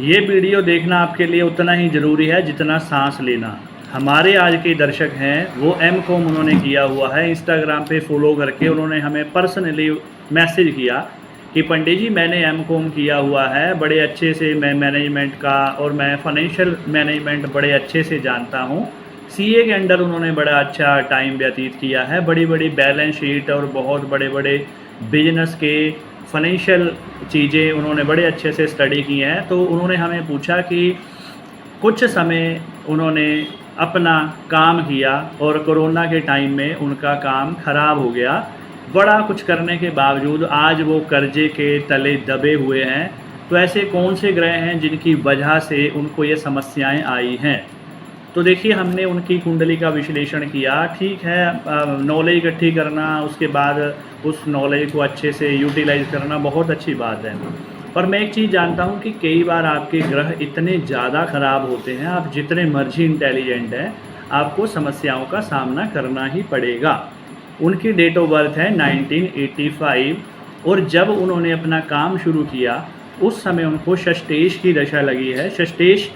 ये वीडियो देखना आपके लिए उतना ही ज़रूरी है जितना सांस लेना। हमारे आज के दर्शक हैं वो एम.कॉम उन्होंने किया हुआ है, इंस्टाग्राम पे फॉलो करके उन्होंने हमें पर्सनली मैसेज किया कि पंडित जी मैंने एम.कॉम किया हुआ है, बड़े अच्छे से मैं मैनेजमेंट का और मैं फाइनेंशियल मैनेजमेंट बड़े अच्छे से जानता हूँ। सीए के अंडर उन्होंने बड़ा अच्छा टाइम व्यतीत किया है, बड़ी बड़ी बैलेंस शीट और बहुत बड़े बड़े बिजनेस के फाइनेंशियल चीज़ें उन्होंने बड़े अच्छे से स्टडी की हैं। तो उन्होंने हमें पूछा कि कुछ समय उन्होंने अपना काम किया और कोरोना के टाइम में उनका काम ख़राब हो गया। बड़ा कुछ करने के बावजूद आज वो कर्जे के तले दबे हुए हैं। तो ऐसे कौन से ग्रह हैं जिनकी वजह से उनको ये समस्याएं आई हैं? तो देखिए, हमने उनकी कुंडली का विश्लेषण किया। ठीक है, नॉलेज इकट्ठी करना, उसके बाद उस नॉलेज को अच्छे से यूटिलाइज़ करना बहुत अच्छी बात है। पर मैं एक चीज़ जानता हूँ कि कई बार आपके ग्रह इतने ज़्यादा ख़राब होते हैं, आप जितने मर्जी इंटेलिजेंट हैं, आपको समस्याओं का सामना करना ही पड़ेगा। उनकी डेट ऑफ बर्थ है 1985 और जब उन्होंने अपना काम शुरू किया उस समय उनको षष्टेश की दशा लगी है। षष्टेश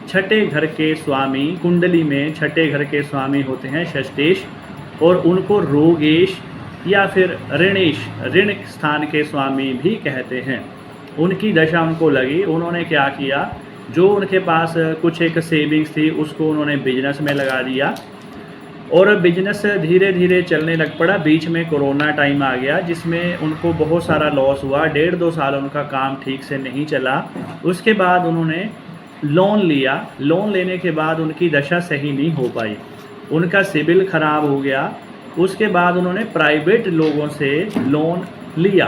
छठे घर के स्वामी, कुंडली में छठे घर के स्वामी होते हैं षष्टेश, और उनको रोगेश या फिर ऋणेश, ऋण स्थान के स्वामी भी कहते हैं। उनकी दशा उनको लगी। उन्होंने क्या किया, जो उनके पास कुछ एक सेविंग्स थी उसको उन्होंने बिजनेस में लगा दिया और बिजनेस धीरे धीरे चलने लग पड़ा। बीच में कोरोना टाइम आ गया जिसमें उनको बहुत सारा लॉस हुआ। 1.5-2 साल उनका काम ठीक से नहीं चला। उसके बाद उन्होंने लोन लिया। लोन लेने के बाद उनकी दशा सही नहीं हो पाई, उनका सिबिल ख़राब हो गया। उसके बाद उन्होंने प्राइवेट लोगों से लोन लिया।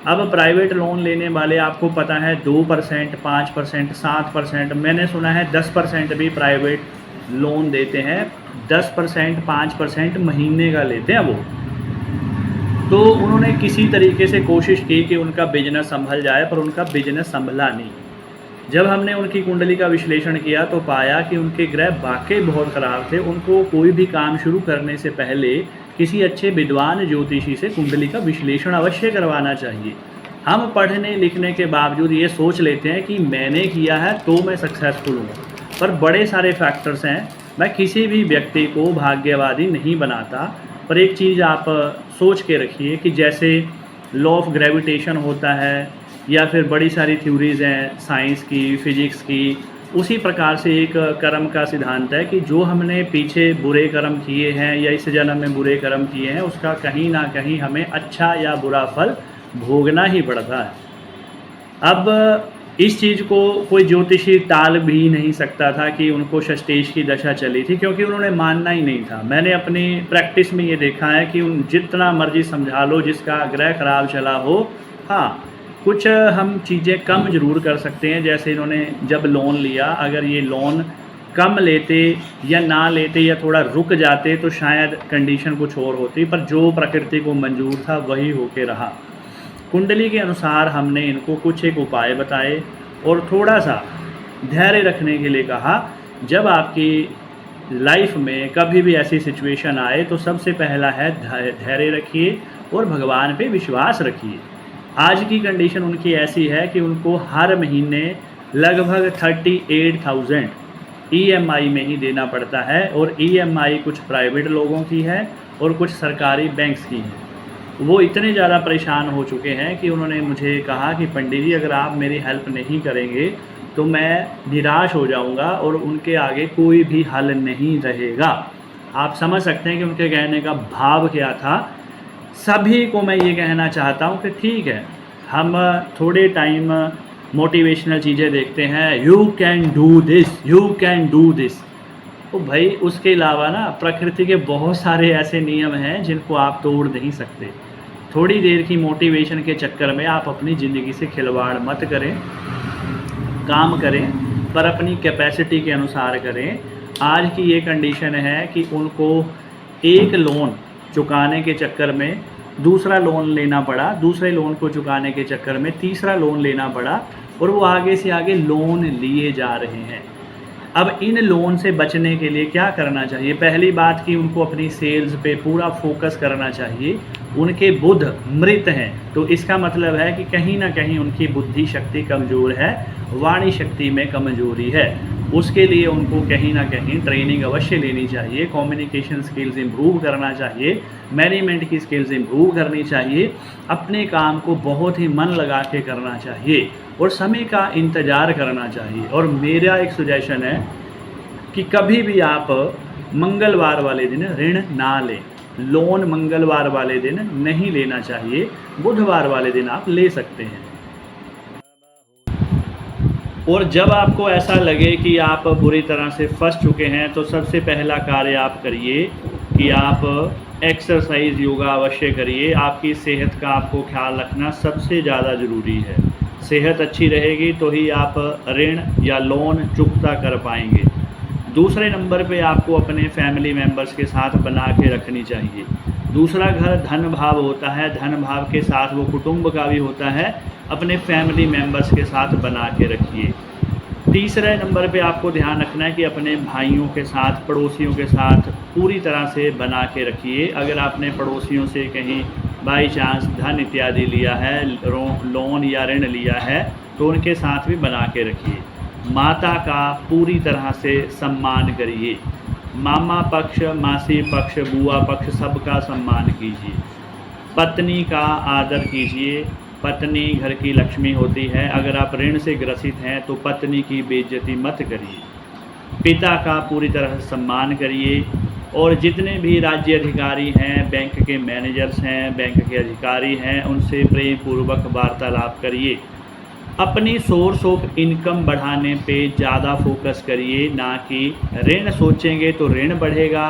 अब प्राइवेट लोन लेने वाले आपको पता है 2%, 5%, 7%, मैंने सुना है 10% भी प्राइवेट लोन देते हैं। 10%, 5% महीने का लेते हैं वो। तो उन्होंने किसी तरीके से कोशिश की कि उनका बिजनेस संभल जाए, पर उनका बिजनेस संभला नहीं। जब हमने उनकी कुंडली का विश्लेषण किया तो पाया कि उनके ग्रह वाकई बहुत ख़राब थे। उनको कोई भी काम शुरू करने से पहले किसी अच्छे विद्वान ज्योतिषी से कुंडली का विश्लेषण अवश्य करवाना चाहिए। हम पढ़ने लिखने के बावजूद ये सोच लेते हैं कि मैंने किया है तो मैं सक्सेसफुल हूँ, पर बड़े सारे फैक्टर्स हैं। मैं किसी भी व्यक्ति को भाग्यवादी नहीं बनाता, पर एक चीज़ आप सोच के रखिए कि जैसे लॉ ऑफ ग्रेविटेशन होता है या फिर बड़ी सारी थ्योरीज़ हैं साइंस की, फिजिक्स की, उसी प्रकार से एक कर्म का सिद्धांत है कि जो हमने पीछे बुरे कर्म किए हैं या इस जन्म में बुरे कर्म किए हैं उसका कहीं ना कहीं हमें अच्छा या बुरा फल भोगना ही पड़ता है। अब इस चीज़ को कोई ज्योतिषी टाल भी नहीं सकता था कि उनको षष्टेश की दशा चली थी, क्योंकि उन्होंने मानना ही नहीं था। मैंने अपनी प्रैक्टिस में ये देखा है कि उन जितना मर्जी समझा लो, जिसका ग्रह खराब चला हो, हाँ कुछ हम चीज़ें कम ज़रूर कर सकते हैं। जैसे इन्होंने जब लोन लिया, अगर ये लोन कम लेते या ना लेते या थोड़ा रुक जाते तो शायद कंडीशन कुछ और होती, पर जो प्रकृति को मंजूर था वही होके रहा। कुंडली के अनुसार हमने इनको कुछ एक उपाय बताए और थोड़ा सा धैर्य रखने के लिए कहा। जब आपकी लाइफ में कभी भी ऐसी सिचुएशन आए तो सबसे पहला है धैर्य रखिए और भगवान पे विश्वास रखिए। आज की कंडीशन उनकी ऐसी है कि उनको हर महीने लगभग 38,000 EMI में ही देना पड़ता है, और EMI कुछ प्राइवेट लोगों की है और कुछ सरकारी बैंक्स की है। वो इतने ज़्यादा परेशान हो चुके हैं कि उन्होंने मुझे कहा कि पंडित जी अगर आप मेरी हेल्प नहीं करेंगे तो मैं निराश हो जाऊंगा और उनके आगे कोई भी हल नहीं रहेगा। आप समझ सकते हैं कि उनके कहने का भाव क्या था। सभी को मैं ये कहना चाहता हूँ कि ठीक है, हम थोड़े टाइम मोटिवेशनल चीज़ें देखते हैं, you can do this, you can do this. तो भाई उसके अलावा ना प्रकृति के बहुत सारे ऐसे नियम हैं जिनको आप तोड़ नहीं सकते। थोड़ी देर की मोटिवेशन के चक्कर में आप अपनी ज़िंदगी से खिलवाड़ मत करें। काम करें पर अपनी कैपेसिटी के अनुसार करें। आज की ये कंडीशन है कि उनको एक लोन चुकाने के चक्कर में दूसरा लोन लेना पड़ा, दूसरे लोन को चुकाने के चक्कर में तीसरा लोन लेना पड़ा, और वो आगे से आगे लोन लिए जा रहे हैं। अब इन लोन से बचने के लिए क्या करना चाहिए? पहली बात कि उनको अपनी सेल्स पे पूरा फोकस करना चाहिए। उनके बुध मृत हैं, तो इसका मतलब है कि कहीं ना कहीं उनकी बुद्धि शक्ति कमज़ोर है, वाणी शक्ति में कमज़ोरी है। उसके लिए उनको कहीं ना कहीं ट्रेनिंग अवश्य लेनी चाहिए, कम्युनिकेशन स्किल्स इम्प्रूव करना चाहिए, मैनेजमेंट की स्किल्स इम्प्रूव करनी चाहिए, अपने काम को बहुत ही मन लगा के करना चाहिए और समय का इंतज़ार करना चाहिए। और मेरा एक सजेशन है कि कभी भी आप मंगलवार वाले दिन ऋण ना लें, लोन मंगलवार वाले दिन नहीं लेना चाहिए, बुधवार वाले दिन आप ले सकते हैं। और जब आपको ऐसा लगे कि आप बुरी तरह से फंस चुके हैं तो सबसे पहला कार्य आप करिए कि आप एक्सरसाइज योगा अवश्य करिए। आपकी सेहत का आपको ख्याल रखना सबसे ज़्यादा ज़रूरी है। सेहत अच्छी रहेगी तो ही आप ऋण या लोन चुकता कर पाएंगे। दूसरे नंबर पे आपको अपने फैमिली मेम्बर्स के साथ बना के रखनी चाहिए। दूसरा घर धन भाव होता है, धन भाव के साथ वो कुटुंब का भी होता है, अपने फैमिली मेम्बर्स के साथ बना के रखिए। तीसरे नंबर पे आपको ध्यान रखना है कि अपने भाइयों के साथ, पड़ोसियों के साथ पूरी तरह से बना के रखिए। अगर आपने पड़ोसियों से कहीं बाई चांस धन इत्यादि लिया है, लोन या ऋण लिया है, तो उनके साथ भी बना के रखिए। माता का पूरी तरह से सम्मान करिए। मामा पक्ष, मासी पक्ष, बुआ पक्ष सबका सम्मान कीजिए। पत्नी का आदर कीजिए। पत्नी घर की लक्ष्मी होती है। अगर आप ऋण से ग्रसित हैं तो पत्नी की बेइज्जती मत करिए। पिता का पूरी तरह से सम्मान करिए। और जितने भी राज्य अधिकारी हैं, बैंक के मैनेजर्स हैं, बैंक के अधिकारी हैं, उनसे प्रेम पूर्वक वार्तालाप करिए। अपनी सोर्स ऑफ इनकम बढ़ाने पे ज़्यादा फोकस करिए, ना कि ऋण सोचेंगे तो ऋण बढ़ेगा,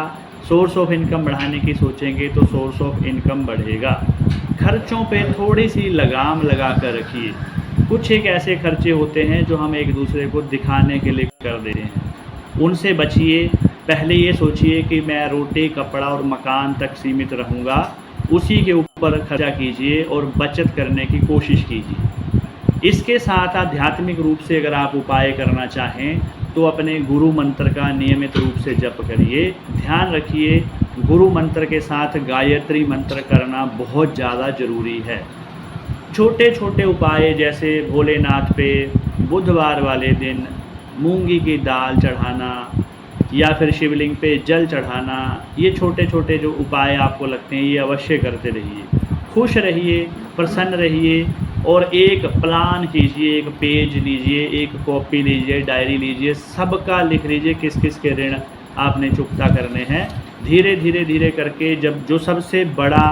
सोर्स ऑफ इनकम बढ़ाने की सोचेंगे तो सोर्स ऑफ इनकम बढ़ेगा। खर्चों पे थोड़ी सी लगाम लगा कर रखिए। कुछ एक ऐसे खर्चे होते हैं जो हम एक दूसरे को दिखाने के लिए कर देते हैं, उनसे बचिए। पहले ये सोचिए कि मैं रोटी, कपड़ा और मकान तक सीमित रहूँगा, उसी के ऊपर खर्चा कीजिए और बचत करने की कोशिश कीजिए। इसके साथ आध्यात्मिक रूप से अगर आप उपाय करना चाहें तो अपने गुरु मंत्र का नियमित रूप से जप करिए। ध्यान रखिए, गुरु मंत्र के साथ गायत्री मंत्र करना बहुत ज़्यादा ज़रूरी है। छोटे छोटे उपाय जैसे भोलेनाथ पे बुधवार वाले दिन मूंगी की दाल चढ़ाना या फिर शिवलिंग पे जल चढ़ाना, ये छोटे छोटे जो उपाय आपको लगते हैं ये अवश्य करते रहिए। खुश रहिए, प्रसन्न रहिए और एक प्लान कीजिए, एक पेज लीजिए, एक कॉपी लीजिए, डायरी लीजिए, सबका लिख लीजिए किस किस के ऋण आपने चुकता करने हैं। धीरे धीरे धीरे करके जब जो सबसे बड़ा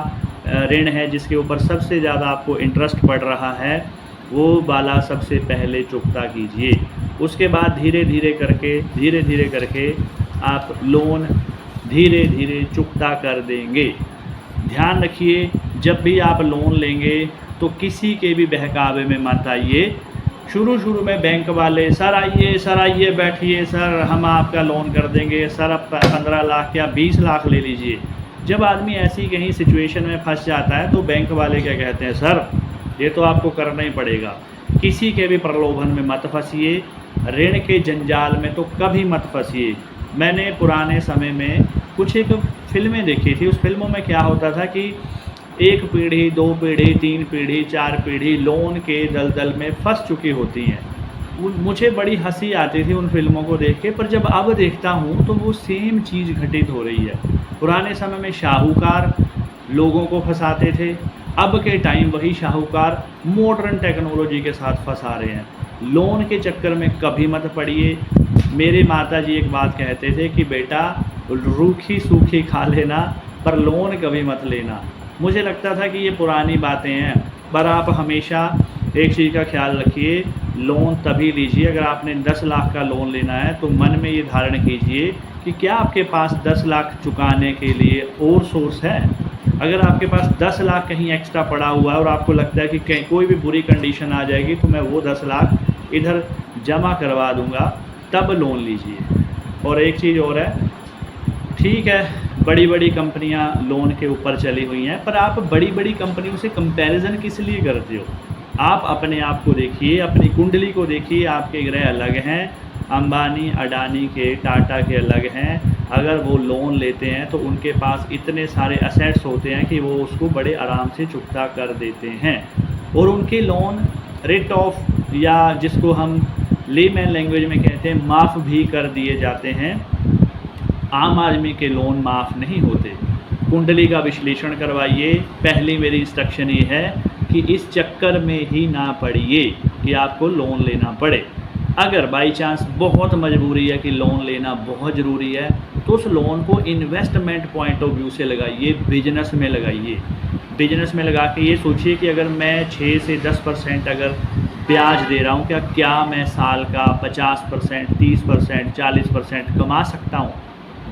ऋण है, जिसके ऊपर सबसे ज़्यादा आपको इंटरेस्ट पड़ रहा है, वो वाला सबसे पहले चुकता कीजिए। उसके बाद धीरे धीरे करके आप लोन धीरे धीरे चुकता कर देंगे। ध्यान रखिए, जब भी आप लोन लेंगे तो किसी के भी बहकावे में मत आइए। शुरू में बैंक वाले सर आइए बैठिए, सर हम आपका लोन कर देंगे, सर आप 15 लाख या 20 लाख ले लीजिए। जब आदमी ऐसी कहीं सिचुएशन में फंस जाता है तो बैंक वाले क्या कहते हैं, सर ये तो आपको करना ही पड़ेगा। किसी के भी प्रलोभन में मत फंसिए, ऋण के जंजाल में तो कभी मत फंसिए। मैंने पुराने समय में कुछ एक फिल्में देखी थी। उस फिल्मों में क्या होता था कि 1 पीढ़ी, 2 पीढ़ी, 3 पीढ़ी, 4 पीढ़ी लोन के दलदल में फंस चुकी होती हैं। मुझे बड़ी हंसी आती थी उन फिल्मों को देख के, पर जब अब देखता हूँ तो वो सेम चीज़ घटित हो रही है। पुराने समय में शाहूकार लोगों को फंसाते थे, अब के टाइम वही शाहूकार मॉडर्न टेक्नोलॉजी के साथ फंसा रहे हैं। लोन के चक्कर में कभी मत पड़िए। मेरे माता जी एक बात कहते थे कि बेटा रूखी सूखी खा लेना पर लोन कभी मत लेना। मुझे लगता था कि ये पुरानी बातें हैं, पर आप हमेशा एक चीज़ का ख्याल रखिए, लोन तभी लीजिए अगर आपने 10 लाख का लोन लेना है तो मन में ये धारण कीजिए कि क्या आपके पास 10 लाख चुकाने के लिए और सोर्स है। अगर आपके पास 10 लाख कहीं एक्स्ट्रा पड़ा हुआ है और आपको लगता है कि कहीं कोई भी बुरी कंडीशन आ जाएगी तो मैं वो 10 लाख इधर जमा करवा दूंगा, तब लोन लीजिए। और एक चीज़ और है, ठीक है बड़ी बड़ी कंपनियां लोन के ऊपर चली हुई हैं, पर आप बड़ी बड़ी कंपनियों से कंपैरिजन किस लिए करते हो? आप अपने आप को देखिए, अपनी कुंडली को देखिए, आपके ग्रह अलग हैं, अंबानी, अडानी के, टाटा के अलग हैं। अगर वो लोन लेते हैं तो उनके पास इतने सारे असेट्स होते हैं कि वो उसको बड़े आराम से चुकता कर देते हैं और उनके लोन रेट ऑफ या जिसको हम लेमैन लैंग्वेज में कहते हैं माफ़ भी कर दिए जाते हैं। आम आदमी के लोन माफ़ नहीं होते। कुंडली का विश्लेषण करवाइए। पहली मेरी इंस्ट्रक्शन ये है कि इस चक्कर में ही ना पड़िए कि आपको लोन लेना पड़े। अगर बाई चांस बहुत मजबूरी है कि लोन लेना बहुत ज़रूरी है तो उस लोन को इन्वेस्टमेंट पॉइंट ऑफ व्यू से लगाइए, बिजनेस में लगाइए। बिजनेस में लगा के ये सोचिए कि अगर मैं 6 से 10% अगर ब्याज दे रहा हूँ, क्या मैं साल का 50%, 30%, 40% कमा सकता हूँ।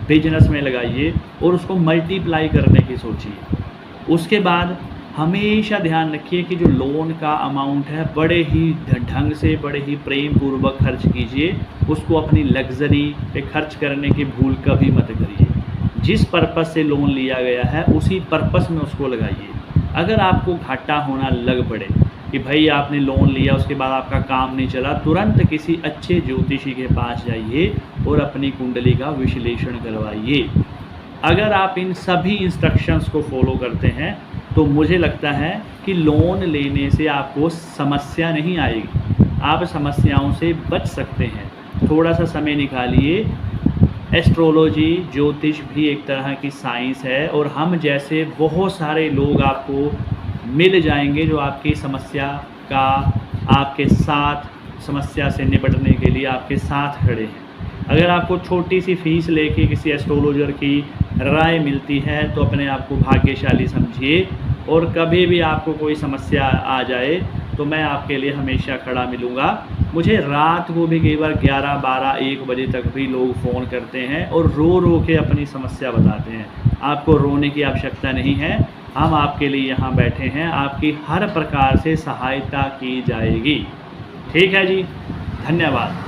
बिजनेस में लगाइए और उसको मल्टीप्लाई करने की सोचिए। उसके बाद हमेशा ध्यान रखिए कि जो लोन का अमाउंट है बड़े ही ढंग से, बड़े ही प्रेम पूर्वक खर्च कीजिए। उसको अपनी लग्जरी पे खर्च करने की भूल कभी मत करिए। जिस पर्पस से लोन लिया गया है उसी पर्पस में उसको लगाइए। अगर आपको घाटा होना लग पड़े कि भाई आपने लोन लिया उसके बाद आपका काम नहीं चला, तुरंत किसी अच्छे ज्योतिषी के पास जाइए और अपनी कुंडली का विश्लेषण करवाइए। अगर आप इन सभी इंस्ट्रक्शंस को फॉलो करते हैं तो मुझे लगता है कि लोन लेने से आपको समस्या नहीं आएगी, आप समस्याओं से बच सकते हैं। थोड़ा सा समय निकालिए। एस्ट्रोलॉजी, ज्योतिष भी एक तरह की साइंस है और हम जैसे बहुत सारे लोग आपको मिल जाएंगे जो आपकी समस्या का, आपके साथ समस्या से निपटने के लिए आपके साथ खड़े हैं। अगर आपको छोटी सी फीस लेके किसी एस्ट्रोलॉजर की राय मिलती है तो अपने आप को भाग्यशाली समझिए और कभी भी आपको कोई समस्या आ जाए तो मैं आपके लिए हमेशा खड़ा मिलूँगा। मुझे रात को भी कई बार 11, 12, 1 बजे तक भी लोग फ़ोन करते हैं और रो रो के अपनी समस्या बताते हैं। आपको रोने की आवश्यकता नहीं है, हम आपके लिए यहाँ बैठे हैं, आपकी हर प्रकार से सहायता की जाएगी। ठीक है जी, धन्यवाद।